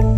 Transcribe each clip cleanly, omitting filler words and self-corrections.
And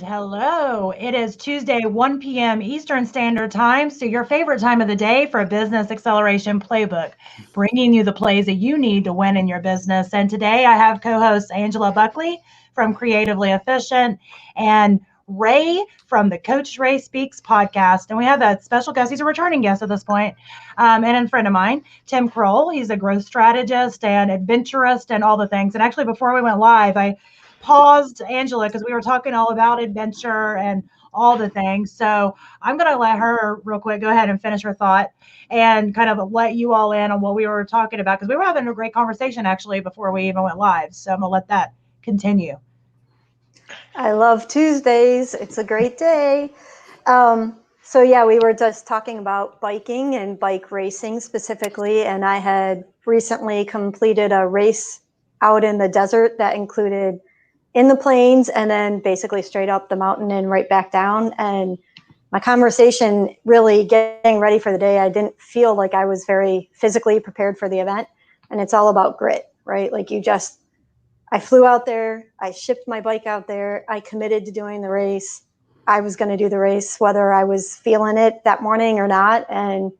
hello, it is Tuesday, 1 p.m. Eastern Standard Time, so your favorite time of the day for a business acceleration playbook, bringing you the plays that you need to win in your business. And today I have co-hosts Angela Buckley from Creatively Efficient and Ray from the Coach Ray Speaks podcast. And we have a special guest. He's a returning guest at this point, and a friend of mine, Tim Croll. He's a growth strategist and adventurist and all the things. And actually, before we went live, I paused Angela because we were talking all about adventure and all the things. So I'm going to let her real quick go ahead and finish her thought and kind of let you all in on what we were talking about, because we were having a great conversation actually before we even went live. So I'm going to let that continue. I love Tuesdays. It's a great day. So yeah, we were just talking about biking and bike racing specifically, and I had recently completed a race out in the desert that included in the plains and then basically straight up the mountain and right back down. And my conversation really getting ready for the day, I didn't feel like I was very physically prepared for the event. And it's all about grit, right? Like I flew out there, I shipped my bike out there, I committed to doing the race. I was going to do the race, whether I was feeling it that morning or not. And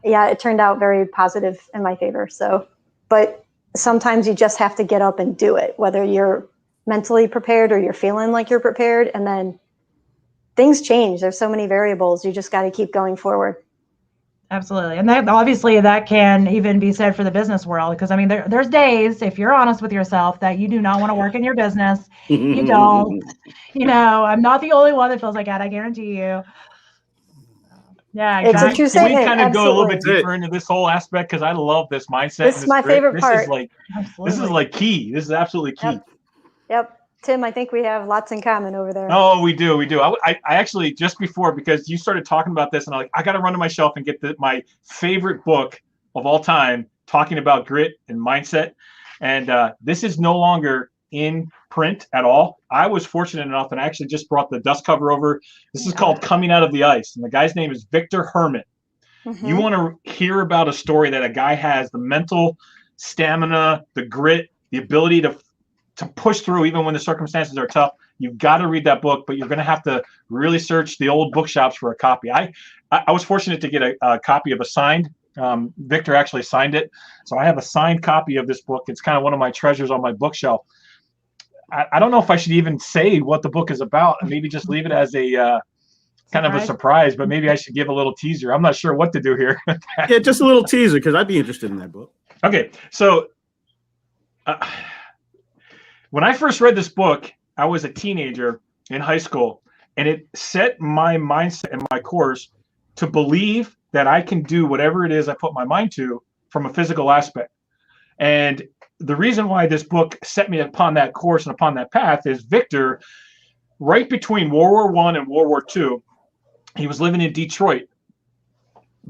yeah, it turned out very positive in my favor. So, but sometimes you just have to get up and do it, whether you're mentally prepared or you're feeling like you're prepared, and then things change. There's so many variables. You just got to keep going forward. Absolutely. And that obviously that can even be said for the business world, because I mean, there's days, if you're honest with yourself, that you do not want to work in your business. You don't, I'm not the only one that feels like that. I guarantee you. Yeah, exactly. Can we kind of go a little bit deeper into this whole aspect? Because I love this mindset. This is my favorite part. This is like key. This is absolutely key. Yep. Tim, I think we have lots in common over there. Oh, we do. I actually, just before, because you started talking about this, and I'm like, I got to run to my shelf and get my favorite book of all time, talking about grit and mindset. And this is no longer in print at all. I was fortunate enough, and I actually just brought the dust cover over. This is called Coming Out of the Ice. And the guy's name is Victor Herman. Mm-hmm. You want to hear about a story that a guy has the mental stamina, the grit, the ability to push through even when the circumstances are tough. You've got to read that book, but you're going to have to really search the old bookshops for a copy. I was fortunate to get a copy of a signed. Victor actually signed it. So I have a signed copy of this book. It's kind of one of my treasures on my bookshelf. I don't know if I should even say what the book is about and maybe just leave it as a kind of a surprise, but maybe I should give a little teaser. I'm not sure what to do here. Yeah, just a little teaser, because I'd be interested in that book. Okay, so when I first read this book, I was a teenager in high school, and it set my mindset and my course to believe that I can do whatever it is I put my mind to from a physical aspect. And the reason why this book set me upon that course and upon that path is Victor, right between World War I and World War II, he was living in Detroit.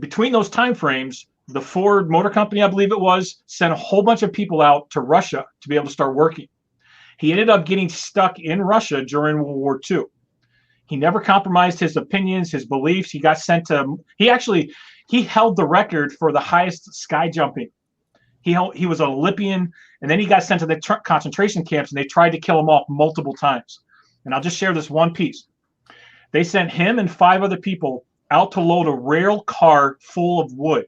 Between those time frames, the Ford Motor Company, I believe it was, sent a whole bunch of people out to Russia to be able to start working. He ended up getting stuck in Russia during World War II. He never compromised his opinions, his beliefs. He got sent to, he held the record for the highest sky jumping. He was an Olympian, and then he got sent to the concentration camps, and they tried to kill him off multiple times. And I'll just share this one piece. They sent him and 5 other people out to load a rail car full of wood.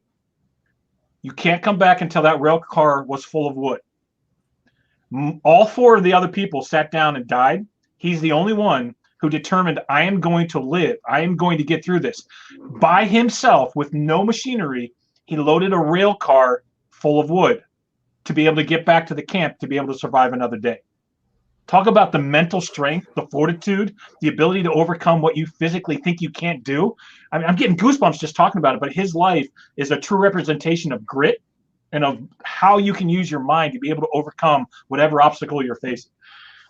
You can't come back until that rail car was full of wood. All 4 of the other people sat down and died. He's the only one who determined, I am going to live. I am going to get through this. By himself, with no machinery, he loaded a rail car full of wood to be able to get back to the camp, to be able to survive another day. Talk about the mental strength, the fortitude, the ability to overcome what you physically think you can't do. I mean, I'm getting goosebumps just talking about it, but his life is a true representation of grit and of how you can use your mind to be able to overcome whatever obstacle you're facing.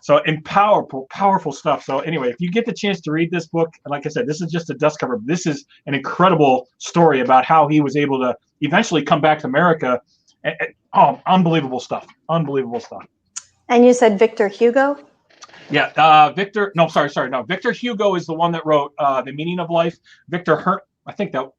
So, and powerful stuff. So anyway, if you get the chance to read this book, and like I said, this is just a dust cover. This is an incredible story about how he was able to eventually come back to America. Oh, unbelievable stuff. Unbelievable stuff. And you said Victor Hugo? Yeah, Victor. No, sorry. No, Victor Hugo is the one that wrote The Meaning of Life. Victor Frankl.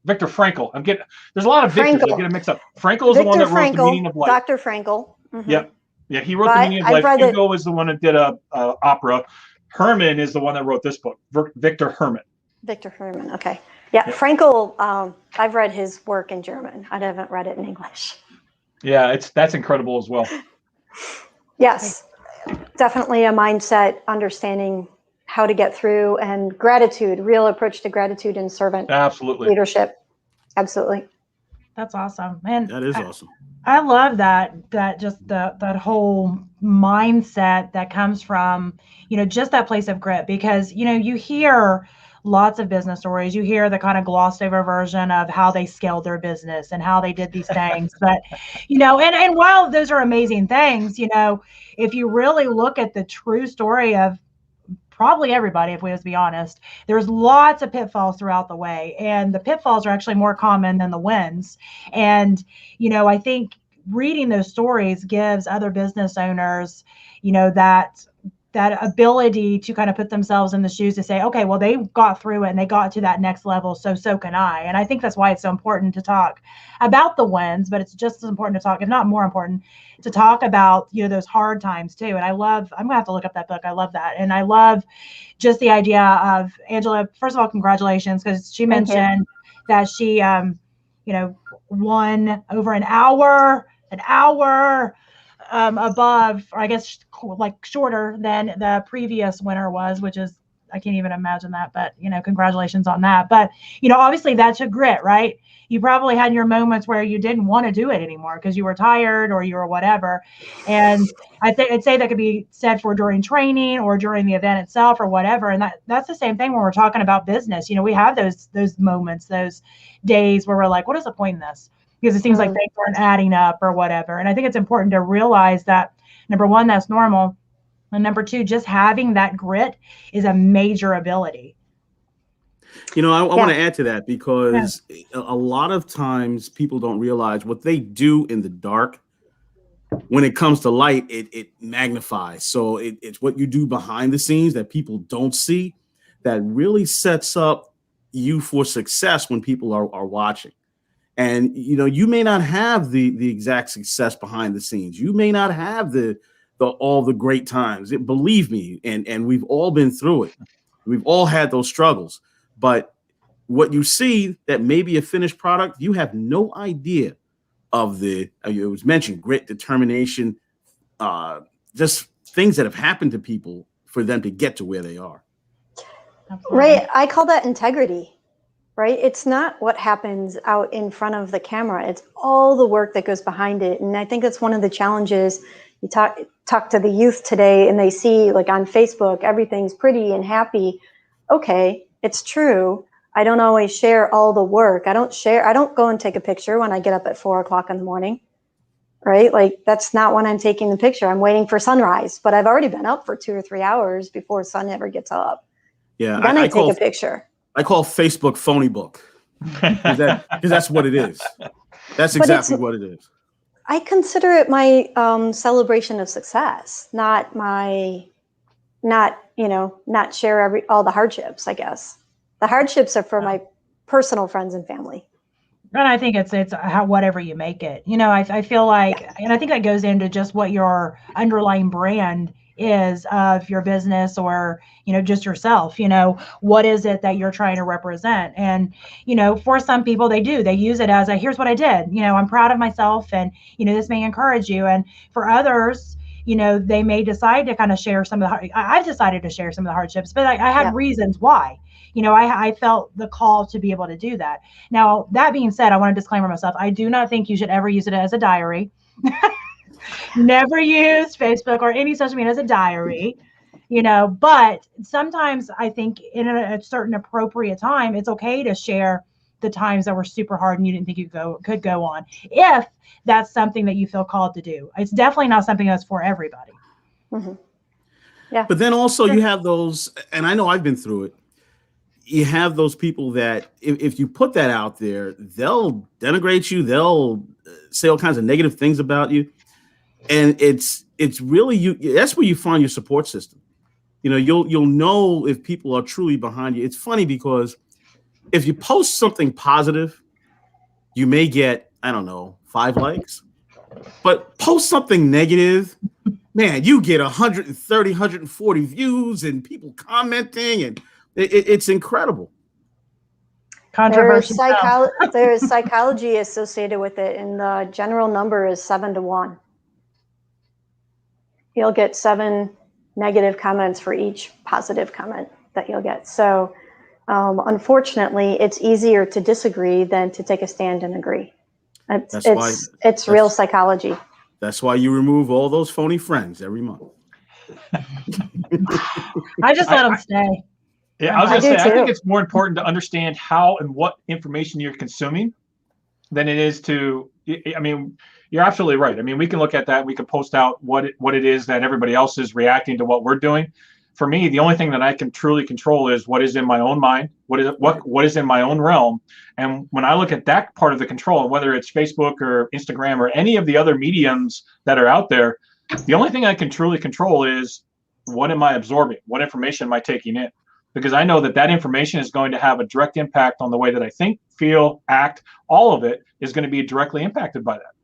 There's a lot of Victors. I get them mixed up. Frankl is the one that wrote The Meaning of Life. Dr. Frankl. Mm-hmm. Yep. Yeah, he wrote The Meaning of Life. Hugo is the one that did a opera. Herman is the one that wrote this book. Victor Herman. Victor Herman. Okay. Yeah, Frankl. I've read his work in German. I haven't read it in English. Yeah, that's incredible as well. Yes, definitely a mindset, understanding how to get through, and gratitude, real approach to gratitude and servant leadership. Absolutely. That's awesome. Man, that is awesome. I love that just that whole mindset that comes from, just that place of grit, because, you hear lots of business stories. You hear the kind of glossed over version of how they scaled their business and how they did these things. But, and while those are amazing things, if you really look at the true story of probably everybody, if we have to be honest, there's lots of pitfalls throughout the way. And the pitfalls are actually more common than the wins. And, I think reading those stories gives other business owners, that ability to kind of put themselves in the shoes to say, okay, well, they got through it and they got to that next level. So can I. And I think that's why it's so important to talk about the wins, but it's just as important to talk, if not more important, to talk about, those hard times too. And I'm going to have to look up that book. I love that. And I love just the idea of Angela, first of all, congratulations, because she mentioned that she, won over an hour above, or I guess like shorter than the previous winner was, which is, I can't even imagine that, but congratulations on that. But obviously that took grit, right? You probably had your moments where you didn't want to do it anymore because you were tired or you were whatever. And I'd say that could be said for during training or during the event itself or whatever. And that's the same thing when we're talking about business. We have those moments, those days where we're like, what is the point in this? Because it seems like things aren't adding up or whatever. And I think it's important to realize that, number one, that's normal. And number two, just having that grit is a major ability. I want to add to that, because a lot of times people don't realize what they do in the dark. When it comes to light, it magnifies. So it's what you do behind the scenes that people don't see that really sets up you for success when people are watching. And, you may not have the exact success behind the scenes. You may not have all the great times. Believe me, and we've all been through it. We've all had those struggles. But what you see that may be a finished product, you have no idea of it was mentioned, grit, determination, just things that have happened to people for them to get to where they are. Absolutely. Right. I call that integrity. Right? It's not what happens out in front of the camera. It's all the work that goes behind it. And I think that's one of the challenges. You talk to the youth today and they see, like, on Facebook, everything's pretty and happy. Okay, it's true. I don't always share all the work. I don't go and take a picture when I get up at 4:00 in the morning. Right? Like, that's not when I'm taking the picture. I'm waiting for sunrise, but I've already been up for 2 or 3 hours before the sun ever gets up. Yeah. Then I take a picture. I call Facebook phony book, because that's what it is. That's exactly what it is. I consider it my celebration of success, not share all the hardships. I guess the hardships are for my personal friends and family. And I think it's how, whatever you make it. I feel like, and I think that goes into just what your underlying brand is of your business, or just yourself. What is it that you're trying to represent? And for some people, they use it as here's what I did. I'm proud of myself, and this may encourage you. And for others, they may decide to kind of share some of I've decided to share some of the hardships, but I had reasons why. I felt the call to be able to do that. Now, that being said, I want to disclaimer myself. I do not think you should ever use it as a diary. Never use Facebook or any social media as a diary, but sometimes I think in a certain appropriate time, it's okay to share the times that were super hard and you didn't think you could go on, if that's something that you feel called to do. It's definitely not something that's for everybody. Mm-hmm. Yeah. But then also you have those, and I know I've been through it. You have those people that if you put that out there, they'll denigrate you. They'll say all kinds of negative things about you. And it's really you. That's where you find your support system. you'll know if people are truly behind you. It's funny because if you post something positive, you may get, I don't know, 5 likes. But post something negative, man, you get 130, 140 views and people commenting, and it's incredible. Controversial. There's psychology associated with it, and the general number is 7 to 1. You'll get 7 negative comments for each positive comment that you'll get. So unfortunately, it's easier to disagree than to take a stand and agree. It's real psychology. That's why you remove all those phony friends every month. I just let them stay. Yeah, I was going to say, I think it's more important to understand how and what information you're consuming than it is to, I mean, you're absolutely right. I mean, we can look at that. We can post out what it is that everybody else is reacting to what we're doing. For me, the only thing that I can truly control is what is in my own mind, what is in my own realm. And when I look at that part of the control, whether it's Facebook or Instagram or any of the other mediums that are out there, the only thing I can truly control is what am I absorbing? What information am I taking in? Because I know that information is going to have a direct impact on the way that I think, feel, act. All of it is going to be directly impacted by that.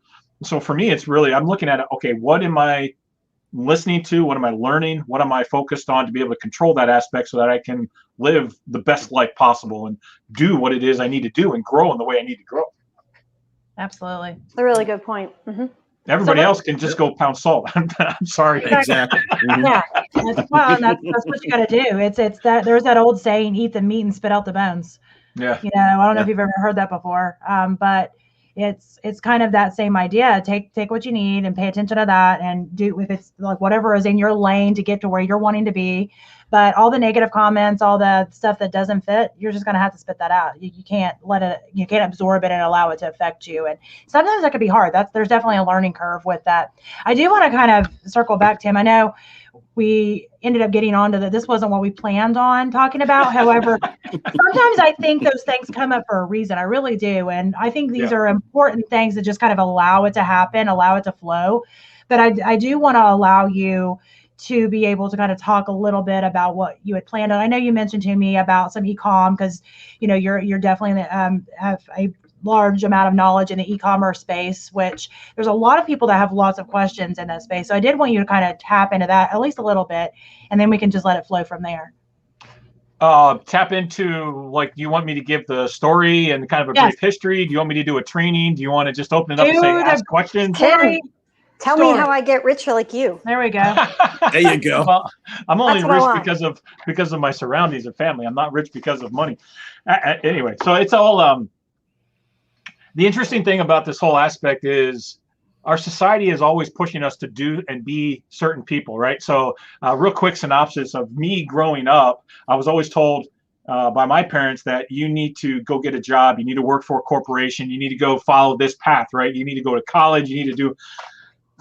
So for me, it's really, I'm looking at it, okay, what am I listening to? What am I learning? What am I focused on to be able to control that aspect so that I can live the best life possible and do what it is I need to do and grow in the way I need to grow? Absolutely. That's a really good point. Mm-hmm. Everybody else can just go pound salt. I'm sorry. Exactly. Mm-hmm. Yeah. That's what you got to do. It's that there's that old saying, eat the meat and spit out the bones. Yeah. I don't know if you've ever heard that before. But it's kind of that same idea. Take what you need and pay attention to that, and do if it's like whatever is in your lane to get to where you're wanting to be. But all the negative comments, all the stuff that doesn't fit, you're just going to have to spit that out. You can't you can't absorb it and allow it to affect you. And sometimes that can be hard. There's definitely a learning curve with that. I do want to kind of circle back, Tim. I know we ended up getting onto this wasn't what we planned on talking about. However, sometimes I think those things come up for a reason. I really do. And I think these are important things that just kind of allow it to happen, allow it to flow. But I do want to allow you to be able to kind of talk a little bit about what you had planned on. I know you mentioned to me about some e-com because, you're definitely have a large amount of knowledge in the e-commerce space, which there's a lot of people that have lots of questions in that space. So I did want you to kind of tap into that at least a little bit, and then we can just let it flow from there. Tap into, like, do you want me to give the story and kind of a brief history? Do you want me to do a training? Do you want to just open it up and say, ask questions? Tell me how I get rich like you. There we go. There you go. Well, I'm only rich because of my surroundings and family. I'm not rich because of money. Anyway, so it's all the interesting thing about this whole aspect is our society is always pushing us to do and be certain people, right? So real quick synopsis of me growing up, I was always told by my parents that you need to go get a job. You need to work for a corporation. You need to go follow this path, right? You need to go to college. You need to do.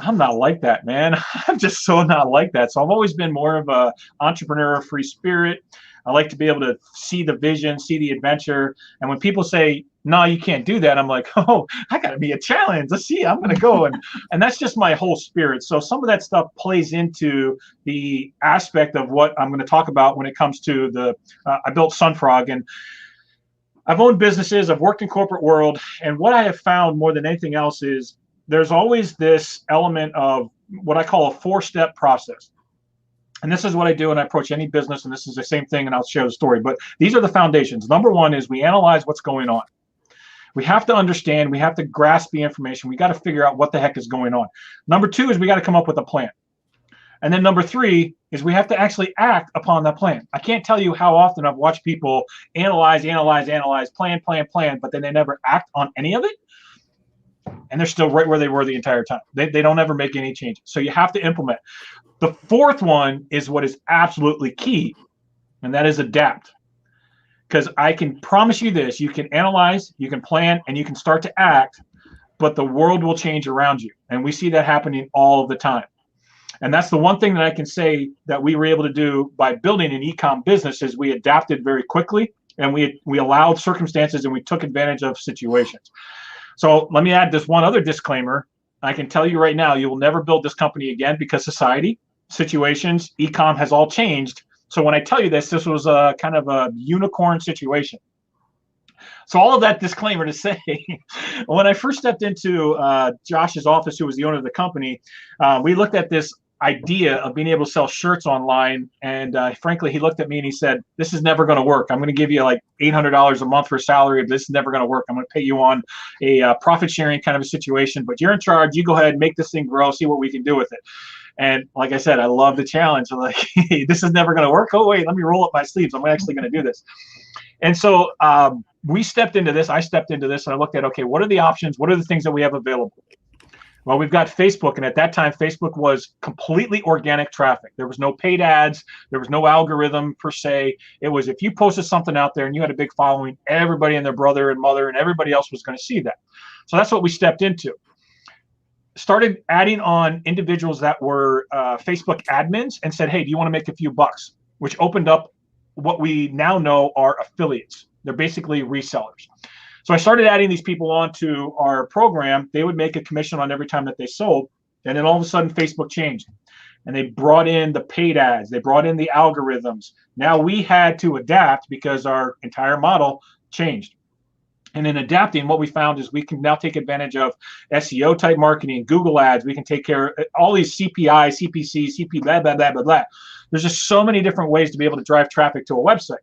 I'm not like that, man. I'm just so not like that. So I've always been more of a entrepreneur, free spirit. I like to be able to see the vision, see the adventure. And when people say, no, you can't do that, I'm like, oh, I got to be a challenge. Let's see, I'm going to go. And that's just my whole spirit. So some of that stuff plays into the aspect of what I'm going to talk about when it comes to I built Sunfrog, and I've owned businesses. I've worked in corporate world. And what I have found more than anything else is there's always this element of what I call a 4-step process. And this is what I do when I approach any business, and this is the same thing, and I'll share the story. But these are the foundations. Number one is we analyze what's going on. We have to understand, we have to grasp the information. We got to figure out what the heck is going on. Number two is we got to come up with a plan. And then number three is we have to actually act upon that plan. I can't tell you how often I've watched people analyze, plan, but then they never act on any of it. And they're still right where they were the entire time. They don't ever make any changes. So you have to implement. The fourth one is what is absolutely key, and that is adapt. Because I can promise you this, you can analyze, you can plan, and you can start to act, but the world will change around you. And we see that happening all of the time. And that's the one thing that I can say that we were able to do by building an e-com business is we adapted very quickly, and we allowed circumstances, and we took advantage of situations. So let me add this one other disclaimer. I can tell you right now, you will never build this company again because society, situations, e-com has all changed. So when I tell you this was a kind of a unicorn situation. So all of that disclaimer to say, when I first stepped into Josh's office, who was the owner of the company, we looked at this idea of being able to sell shirts online. And frankly, he looked at me and he said, this is never going to work. I'm going to give you like $800 a month for a salary. This is never going to work. I'm going to pay you on a profit sharing kind of a situation, but you're in charge. You go ahead and make this thing grow, see what we can do with it. And like I said, I love the challenge. I'm like, hey, this is never going to work. Oh, wait, let me roll up my sleeves. I'm actually going to do this. And so we stepped into this. I stepped into this and I looked at, okay, what are the options? What are the things that we have available? Well, we've got Facebook. And at that time, Facebook was completely organic traffic. There was no paid ads. There was no algorithm per se. It was if you posted something out there and you had a big following, everybody and their brother and mother and everybody else was going to see that. So that's what we stepped into. Started adding on individuals that were Facebook admins and said, hey, do you want to make a few bucks? Which opened up what we now know are affiliates. They're basically resellers. So I started adding these people onto our program. They would make a commission on every time that they sold. And then all of a sudden, Facebook changed. And they brought in the paid ads. They brought in the algorithms. Now we had to adapt because our entire model changed. And in adapting, what we found is we can now take advantage of SEO type marketing, Google ads. We can take care of all these CPI, CPC, CP, blah, blah, blah, blah, blah. There's just so many different ways to be able to drive traffic to a website.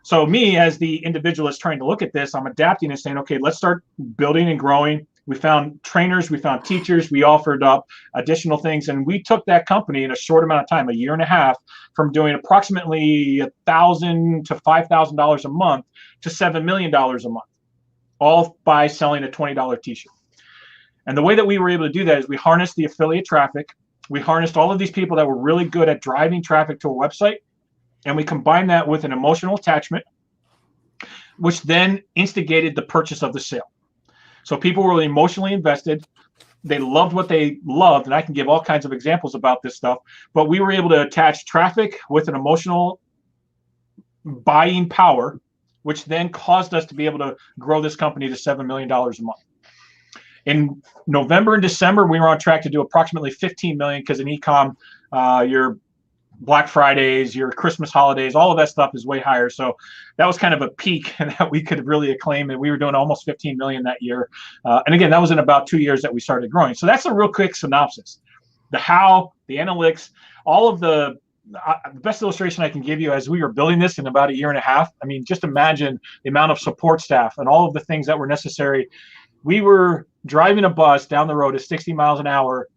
So me, as the individualist trying to look at this, I'm adapting and saying, okay, let's start building and growing. We found trainers, we found teachers, we offered up additional things. And we took that company in a short amount of time, a year and a half, from doing approximately $1,000 to $5,000 a month to $7 million a month, all by selling a $20 t-shirt. And the way that we were able to do that is we harnessed the affiliate traffic. We harnessed all of these people that were really good at driving traffic to a website. And we combined that with an emotional attachment, which then instigated the purchase of the sale. So people were really emotionally invested. They loved what they loved. And I can give all kinds of examples about this stuff. But we were able to attach traffic with an emotional buying power, which then caused us to be able to grow this company to $7 million a month. In November and December, we were on track to do approximately 15 million because in e-com, your Black Fridays, your Christmas holidays, all of that stuff is way higher. So that was kind of a peak that we could really acclaim. And we were doing almost 15 million that year. And again, that was in about 2 years that we started growing. So that's a real quick synopsis. The how, the analytics, all of the best illustration I can give you as we were building this in about a year and a half. I mean, just imagine the amount of support staff and all of the things that were necessary. We were driving a bus down the road at 60 miles an hour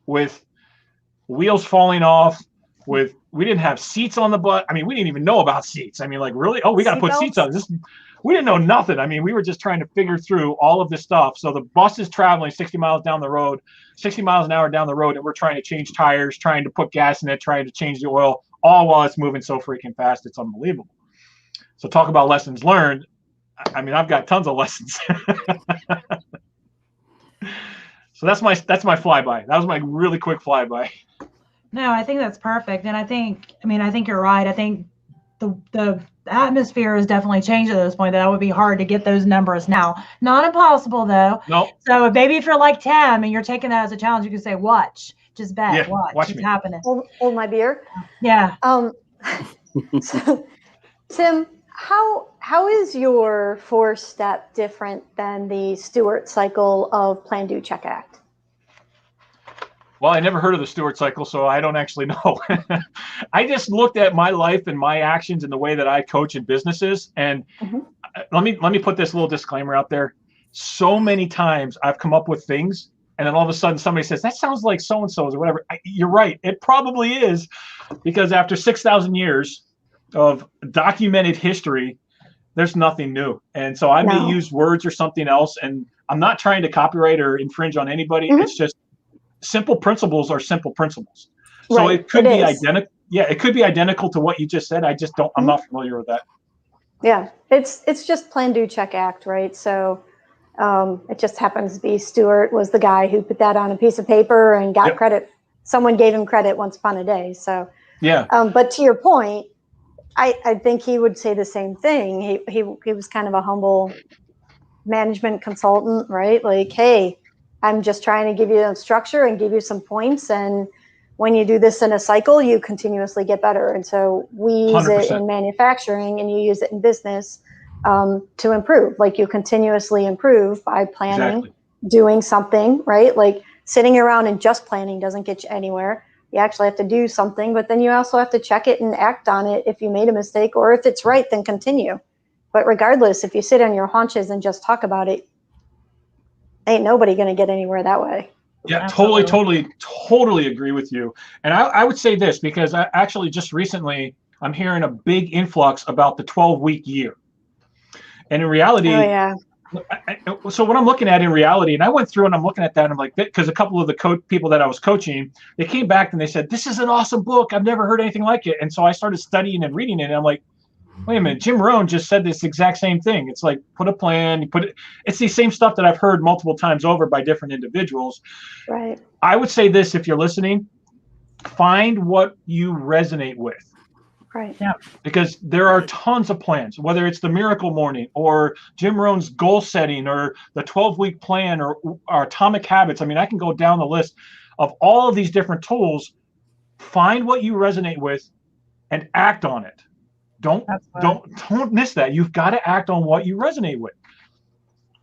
with wheels falling off. We didn't have seats on the bus. I mean, we didn't even know about seats. I mean, like, really? Oh, we got to put seats on this. We didn't know nothing. I mean, we were just trying to figure through all of this stuff. So the bus is traveling 60 miles down the road, 60 miles an hour down the road, and we're trying to change tires, trying to put gas in it, trying to change the oil, all while it's moving so freaking fast. It's unbelievable. So talk about lessons learned. I mean, I've got tons of lessons. So that's my flyby. That was my really quick flyby. No, I think that's perfect. And I think you're right. I think the atmosphere has definitely changed at this point. That would be hard to get those numbers now. Not impossible though. No. So maybe if you're like Tim and you're taking that as a challenge, you can say, watch, just bet, yeah, watch it's me. happening. Hold my beer. Yeah. So, Tim, how is your 4-step different than the Stewart cycle of Plan, Do, Check, Act? Well, I never heard of the Stewart cycle, so I don't actually know. I just looked at my life and my actions and the way that I coach in businesses. And let me put this little disclaimer out there. So many times I've come up with things, and then all of a sudden somebody says, that sounds like so-and-so's or whatever. You're right. It probably is, because after 6,000 years of documented history, there's nothing new. And so I may use words or something else, and I'm not trying to copyright or infringe on anybody. It's just simple principles are simple principles. So it could be identical. Yeah, it could be identical to what you just said. I'm not familiar with that. Yeah, it's just Plan, Do, Check, Act, right? So it just happens to be Stewart was the guy who put that on a piece of paper and got credit. Someone gave him credit once upon a day. So yeah. But to your point, I think he would say the same thing. He was kind of a humble management consultant, right? Like, hey, I'm just trying to give you a structure and give you some points, and when you do this in a cycle, you continuously get better. And so we use 100%. it in manufacturing, and you use it in business to improve. Like, you continuously improve by planning, Exactly. doing something, right? Like, sitting around and just planning doesn't get you anywhere. You actually have to do something, but then you also have to check it and act on it if you made a mistake, or if it's right, then continue. But regardless, if you sit on your haunches and just talk about it, ain't nobody going to get anywhere that way. Yeah, Absolutely. totally agree with you. And I would say this, because I actually just recently, I'm hearing a big influx about the 12-week year. And in reality, Oh, yeah. So what I'm looking at in reality, and I went through and I'm looking at that, and I'm like, because a couple of the people that I was coaching, they came back and they said, this is an awesome book. I've never heard anything like it. And so I started studying and reading it. And I'm like, wait a minute, Jim Rohn just said this exact same thing. It's like, put a plan, it's the same stuff that I've heard multiple times over by different individuals. Right. I would say this, if you're listening, find what you resonate with. Right. Yeah. Because there are tons of plans, whether it's the Miracle Morning or Jim Rohn's goal setting or the 12-week plan or Atomic Habits. I mean, I can go down the list of all of these different tools. Find what you resonate with and act on it. Don't miss that. You've got to act on what you resonate with.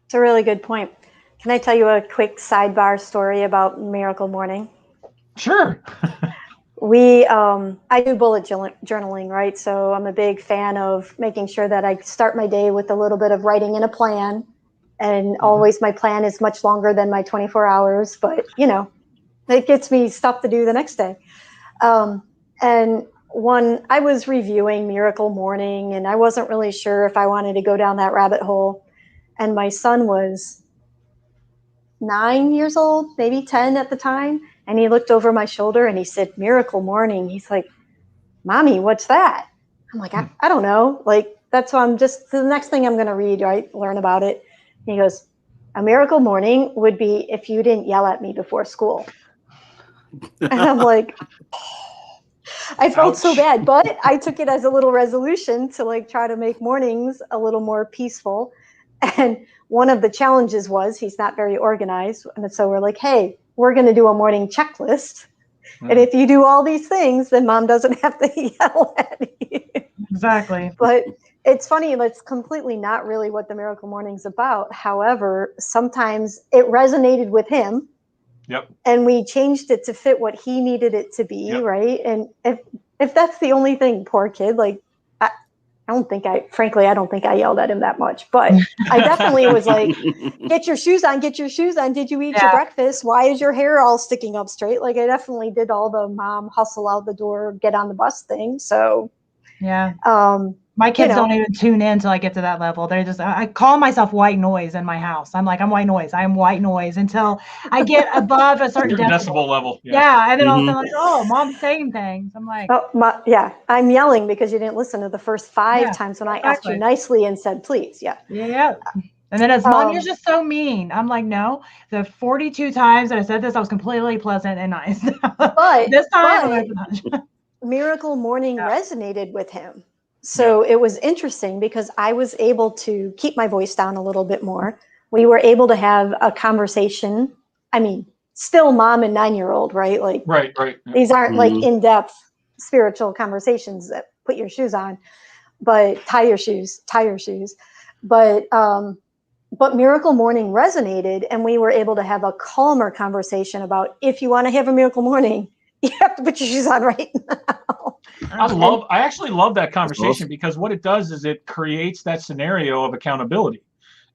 It's a really good point. Can I tell you a quick sidebar story about Miracle Morning? Sure. I do bullet journaling, right? So I'm a big fan of making sure that I start my day with a little bit of writing in a plan. And always my plan is much longer than my 24 hours, but it gets me stuff to do the next day. And I was reviewing Miracle Morning, and I wasn't really sure if I wanted to go down that rabbit hole. And my son was 9 years old, maybe 10 at the time. And he looked over my shoulder and he said, Miracle Morning. He's like, Mommy, what's that? I'm like, I don't know. Like, that's why the next thing I'm going to read, right? Learn about it. And he goes, a miracle morning would be if you didn't yell at me before school. And I'm like, I felt so bad, but I took it as a little resolution to like try to make mornings a little more peaceful. And one of the challenges was he's not very organized. And so we're like, hey, we're going to do a morning checklist. And if you do all these things, then Mom doesn't have to yell at you. Exactly. But it's funny, it's completely not really what the Miracle Morning's about. However, sometimes it resonated with him. Yep. And we changed it to fit what he needed it to be, Yep. right? And if that's the only thing, poor kid, like, I don't think I yelled at him that much, but I definitely was like, get your shoes on. Did you eat your breakfast? Why is your hair all sticking up straight? Like, I definitely did all the mom hustle out the door, get on the bus thing. So, yeah. My kids don't even tune in till I get to that level. They're just, I call myself white noise in my house. I'm like, I'm white noise. I'm white noise until I get above a certain decibel level. Yeah. And then all of a sudden, like, oh, Mom's saying things. I'm like, I'm yelling because you didn't listen to the first 5 times when I asked you nicely and said, please. Yeah. Yeah. And then it's, Mom, you're just so mean. I'm like, no, the 42 times that I said this, I was completely pleasant and nice. But this time, Miracle Morning resonated with him. So it was interesting because I was able to keep my voice down a little bit more. We were able to have a conversation. I mean, still mom and 9-year-old, right? Like, right. These aren't like in-depth spiritual conversations that put your shoes on, but tie your shoes. But Miracle Morning resonated, and we were able to have a calmer conversation about, if you want to have a miracle morning, you have to put your shoes on right now. I actually love that conversation because what it does is it creates that scenario of accountability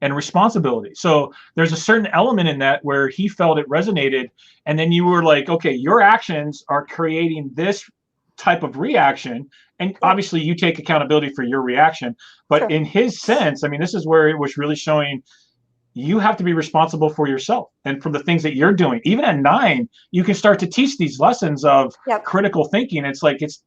and responsibility. So there's a certain element in that where he felt it resonated, and then you were like, okay, your actions are creating this type of reaction, and obviously you take accountability for your reaction. But in his sense, I mean, this is where it was really showing you have to be responsible for yourself and for the things that you're doing. Even at 9, you can start to teach these lessons of critical thinking. It's like it's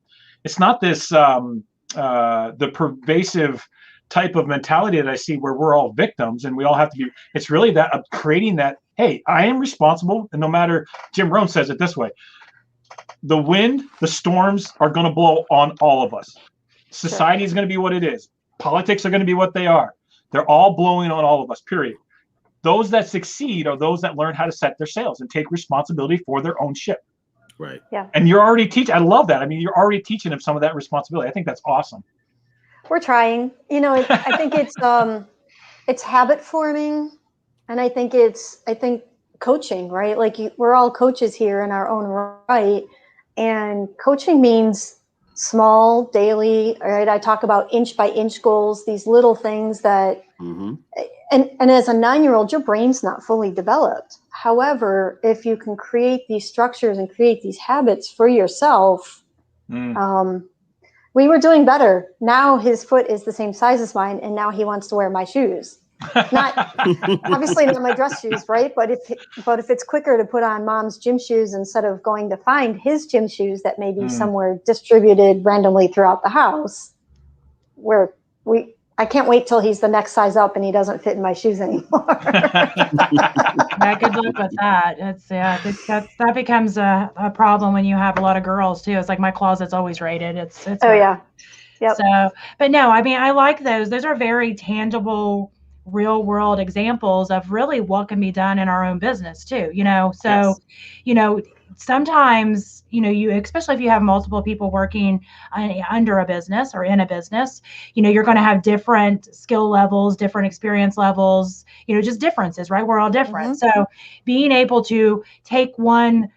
not this the pervasive type of mentality that I see where we're all victims and we all have to be. It's really that creating that, hey, I am responsible. And no matter, Jim Rohn says it this way, the wind, the storms are going to blow on all of us. Society is going to be what it is. Politics are going to be what they are. They're all blowing on all of us, period. Those that succeed are those that learn how to set their sails and take responsibility for their own ship. Right. Yeah. And you're already teaching. I love that. I mean, you're already teaching them some of that responsibility. I think that's awesome. We're trying. I think it's habit forming, and I think coaching, right? Like we're all coaches here in our own right, and coaching means small, daily. Right? I talk about inch by inch goals. These little things that. Mm-hmm. And as a 9-year-old, your brain's not fully developed. However, if you can create these structures and create these habits for yourself, we were doing better. Now his foot is the same size as mine, and now he wants to wear my shoes. Not obviously not my dress shoes, right? But if it's quicker to put on mom's gym shoes instead of going to find his gym shoes that may be somewhere distributed randomly throughout the house, I can't wait till he's the next size up and he doesn't fit in my shoes anymore. Yeah, good luck with that. That becomes a problem when you have a lot of girls too. It's like my closet's always raided. It's yeah. Yep. So, but no, I mean, I like those. Those are very tangible, real world examples of really what can be done in our own business too, So, Yes. Sometimes, you, especially if you have multiple people working under a business or in a business, you're going to have different skill levels, different experience levels, just differences, right? We're all different. Mm-hmm. So being able to take one,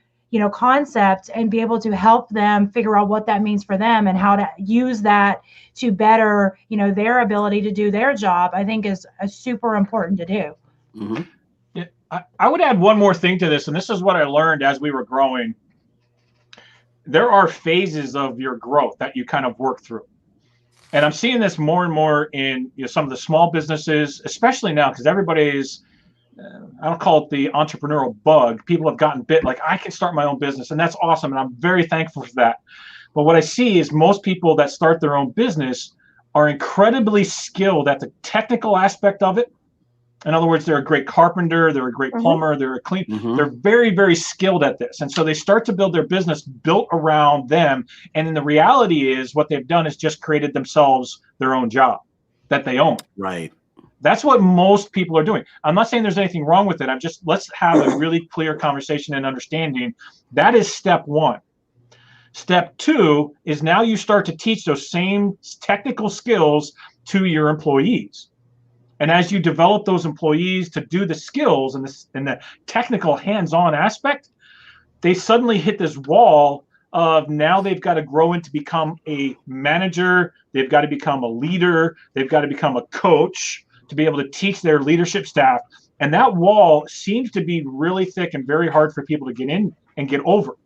concept and be able to help them figure out what that means for them and how to use that to better, their ability to do their job, I think is super important to do. Mm-hmm. Yeah, I would add one more thing to this, and this is what I learned as we were growing. There are phases of your growth that you kind of work through. And I'm seeing this more and more in some of the small businesses, especially now, because everybody's, I don't call it the entrepreneurial bug. People have gotten bit like, I can start my own business, and that's awesome. And I'm very thankful for that. But what I see is most people that start their own business are incredibly skilled at the technical aspect of it. In other words, they're a great carpenter, they're a great plumber, they're a clean, they're very, very skilled at this. And so they start to build their business built around them. And then the reality is what they've done is just created themselves their own job that they own. Right. That's what most people are doing. I'm not saying there's anything wrong with it. Let's have a really clear conversation and understanding. That is step one. Step two is now you start to teach those same technical skills to your employees. And as you develop those employees to do the skills and the technical hands-on aspect, they suddenly hit this wall of now they've got to grow into become a manager. They've got to become a leader. They've got to become a coach to be able to teach their leadership staff. And that wall seems to be really thick and very hard for people to get in and get over.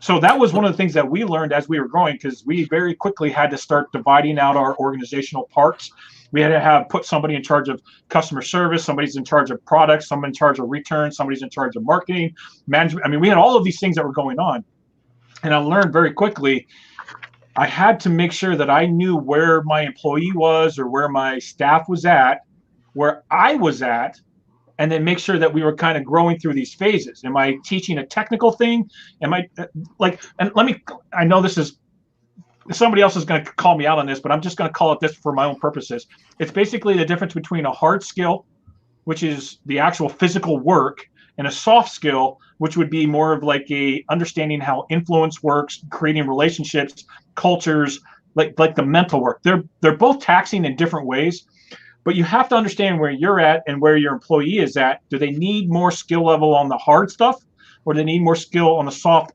So that was one of the things that we learned as we were growing, because we very quickly had to start dividing out our organizational parts. We had to put somebody in charge of customer service, somebody's in charge of products, someone in charge of returns, somebody's in charge of marketing, management. I mean, we had all of these things that were going on. And I learned very quickly, I had to make sure that I knew where my employee was or where my staff was at, where I was at, and then make sure that we were kind of growing through these phases. Am I teaching a technical thing? Am I I know this is, somebody else is going to call me out on this, but I'm just going to call it this for my own purposes. It's basically the difference between a hard skill, which is the actual physical work, and a soft skill, which would be more of like a understanding how influence works, creating relationships, cultures, like the mental work. They're both taxing in different ways, but you have to understand where you're at and where your employee is at. Do they need more skill level on the hard stuff, or do they need more skill on the soft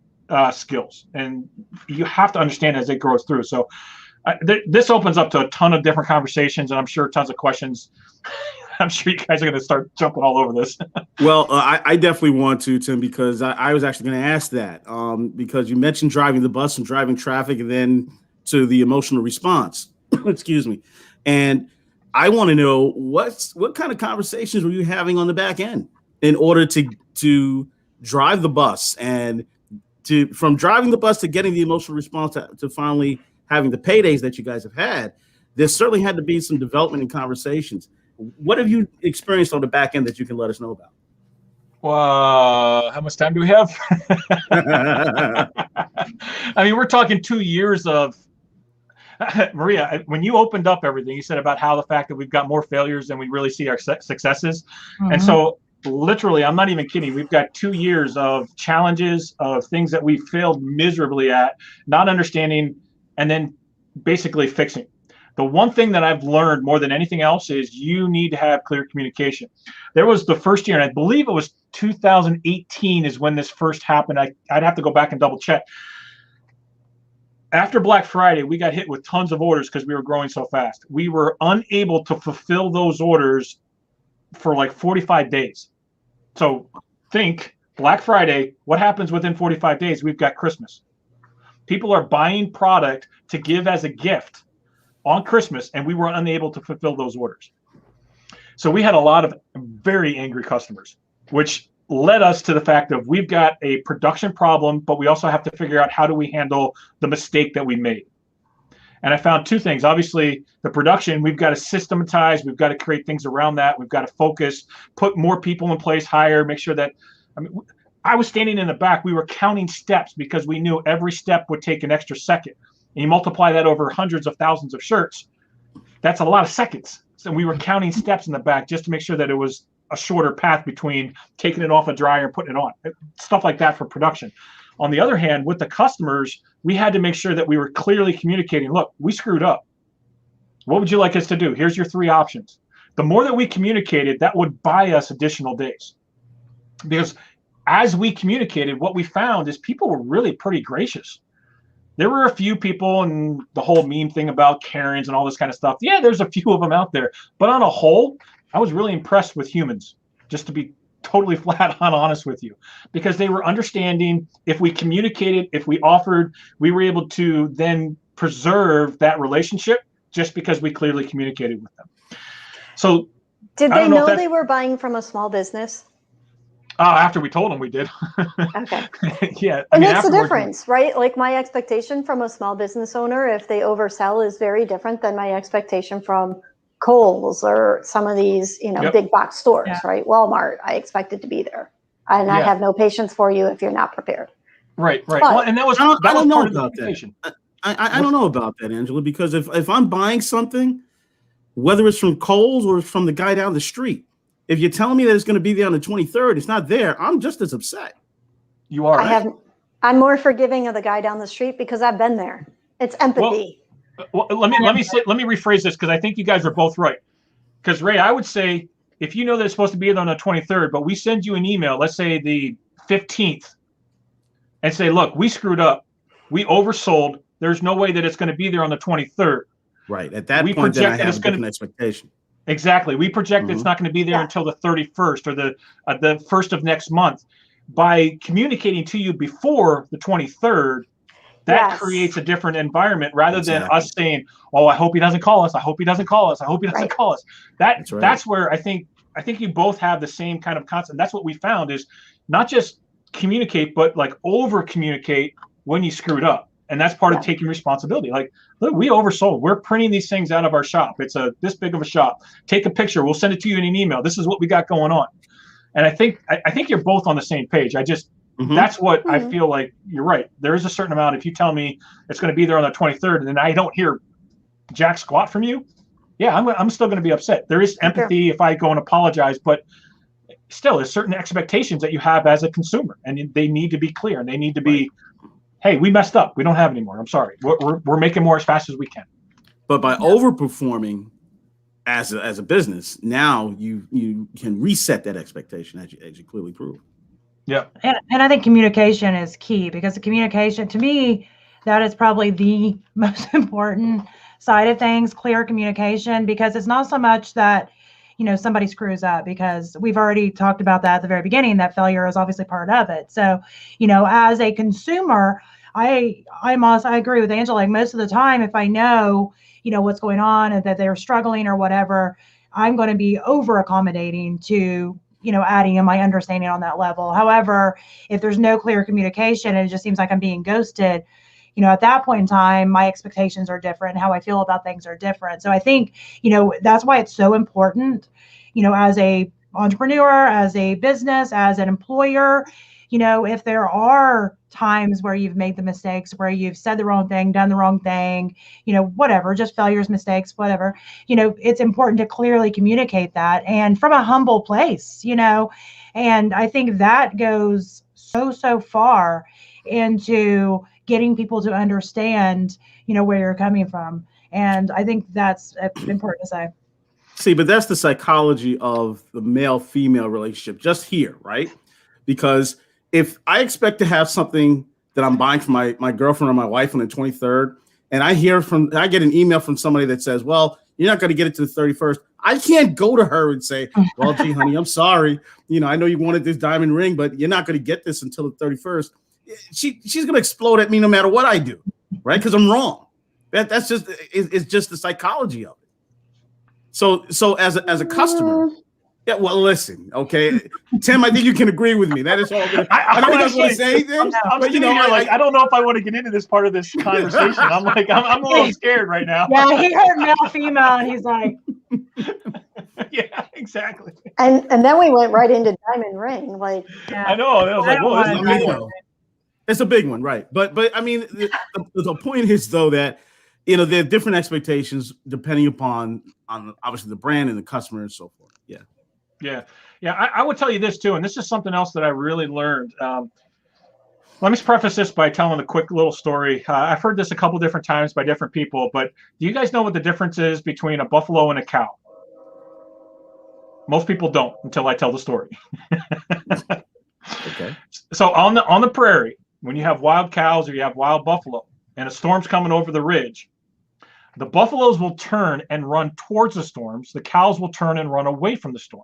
skills? And you have to understand as it grows through. So this opens up to a ton of different conversations, and I'm sure tons of questions. I'm sure you guys are going to start jumping all over this. Well, I definitely want to, Tim, because I was actually going to ask that because you mentioned driving the bus and driving traffic, and then to the emotional response. Excuse me. And I want to know what kind of conversations were you having on the back end in order to drive the bus, and from driving the bus to getting the emotional response to finally having the paydays that you guys have had. There certainly had to be some development and conversations. What have you experienced on the back end that you can let us know about? Well, how much time do we have? I mean, we're talking 2 years of Maria, when you opened up everything, you said about how the fact that we've got more failures than we really see our successes. And so literally, I'm not even kidding. We've got 2 years of challenges, of things that we failed miserably at, not understanding, and then basically fixing. The one thing that I've learned more than anything else is you need to have clear communication. There was the first year, and I believe it was 2018 is when this first happened. I'd have to go back and double check. After Black Friday, we got hit with tons of orders because we were growing so fast. We were unable to fulfill those orders for like 45 days. So think Black Friday, what happens within 45 days? We've got Christmas. People are buying product to give as a gift on Christmas, and we were unable to fulfill those orders. So we had a lot of very angry customers, which led us to the fact of we've got a production problem, but we also have to figure out how do we handle the mistake that we made. And I found two things. Obviously, the production, we've got to systematize. We've got to create things around that. We've got to focus, put more people in place, hire, make sure that, I was standing in the back. We were counting steps because we knew every step would take an extra second. And you multiply that over hundreds of thousands of shirts, that's a lot of seconds. So we were counting steps in the back just to make sure that it was a shorter path between taking it off a dryer and putting it on, stuff like that for production. On the other hand, with the customers, we had to make sure that we were clearly communicating, look, we screwed up. What would you like us to do? Here's your 3 options. The more that we communicated, that would buy us additional days. Because as we communicated, what we found is people were really pretty gracious. There were a few people, and the whole meme thing about Karens and all this kind of stuff. Yeah, there's a few of them out there. But on a whole, I was really impressed with humans, just to be totally flat on honest with you, because they were understanding. If we communicated, if we offered, we were able to then preserve that relationship just because we clearly communicated with them. So did they know they were buying from a small business? After we told them, we did. Okay. Yeah. It makes a difference, right? Like my expectation from a small business owner, if they oversell, is very different than my expectation from Kohl's or some of these, big box stores, right? Walmart, I expect it to be there. And I have no patience for you if you're not prepared. Right. But, well, and that was part of the communication. I don't know about that, Angela, because if I'm buying something, whether it's from Kohl's or from the guy down the street, if you're telling me that it's going to be there on the 23rd, it's not there, I'm just as upset. You are. Right? I'm more forgiving of the guy down the street because I've been there. It's empathy. Well, let me rephrase this, because I think you guys are both right. Because Ray, I would say if you know that it's supposed to be there on the 23rd, but we send you an email, let's say the 15th, and say, look, we screwed up, we oversold. There's no way that it's going to be there on the 23rd. Right. At that point, then I have a different expectation. Exactly. We project it's not going to be there until the 31st or the 1st of next month. By communicating to you before the 23rd, that creates a different environment rather than us saying, "Oh, I hope he doesn't call us. I hope he doesn't call us. I hope he doesn't call us." That's where I think you both have the same kind of concept. That's what we found is not just communicate, but like over communicate when you screwed up. And that's part of taking responsibility. Like, look, we oversold. We're printing these things out of our shop. It's this big of a shop. Take a picture. We'll send it to you in an email. This is what we got going on. And I think you're both on the same page. That's what I feel like you're right. There is a certain amount. If you tell me it's going to be there on the 23rd, and then I don't hear jack squat from you, I'm still going to be upset. There is empathy if I go and apologize, but still, there's certain expectations that you have as a consumer, and they need to be clear, and they need to be, hey, we messed up. We don't have any more. I'm sorry. We're making more as fast as we can. But by overperforming as a business, now you can reset that expectation as you clearly prove. Yeah. And I think communication is key, because the communication, to me, that is probably the most important side of things, clear communication, because it's not so much that, somebody screws up, because we've already talked about that at the very beginning, that failure is obviously part of it. So, as a consumer, I agree with Angela. Like most of the time, if I know, what's going on and that they're struggling or whatever, I'm going to be over accommodating to, adding in my understanding on that level. However, if there's no clear communication and it just seems like I'm being ghosted, at that point in time, my expectations are different. How I feel about things are different. So I think, that's why it's so important, as a entrepreneur, as a business, as an employer, if there are times where you've made the mistakes, where you've said the wrong thing, done the wrong thing, whatever, just failures, mistakes, whatever, it's important to clearly communicate that, and from a humble place, and I think that goes so far into getting people to understand, where you're coming from. And I think that's important to say. See, but that's the psychology of the male-female relationship just here, right? Because if I expect to have something that I'm buying for my girlfriend or my wife on the 23rd, and I get an email from somebody that says, well, you're not going to get it to the 31st. I can't go to her and say, well, gee, honey, I'm sorry. I know you wanted this diamond ring, but you're not going to get this until the 31st. She's going to explode at me no matter what I do, right? Because I'm wrong. That's just it's just the psychology of it. So as a customer, yeah. Well, listen, okay, Tim, I think you can agree with me. That is all good. I don't want to say anything, but I don't know if I want to get into this part of this conversation. I'm a little scared right now. Yeah, he heard male, female, and he's like, yeah, exactly. And then we went right into diamond ring, like. Yeah. I know. I was like, well, this is a big one. It's a big one, right? But I mean, the point is though that there are different expectations depending upon obviously the brand and the customer and so forth. Yeah. I would tell you this too, and this is something else that I really learned. Let me preface this by telling a quick little story. I've heard this a couple different times by different people, but do you guys know what the difference is between a buffalo and a cow? Most people don't until I tell the story. Okay. So on the prairie, when you have wild cows or you have wild buffalo and a storm's coming over the ridge, the buffaloes will turn and run towards the storms. The cows will turn and run away from the storm.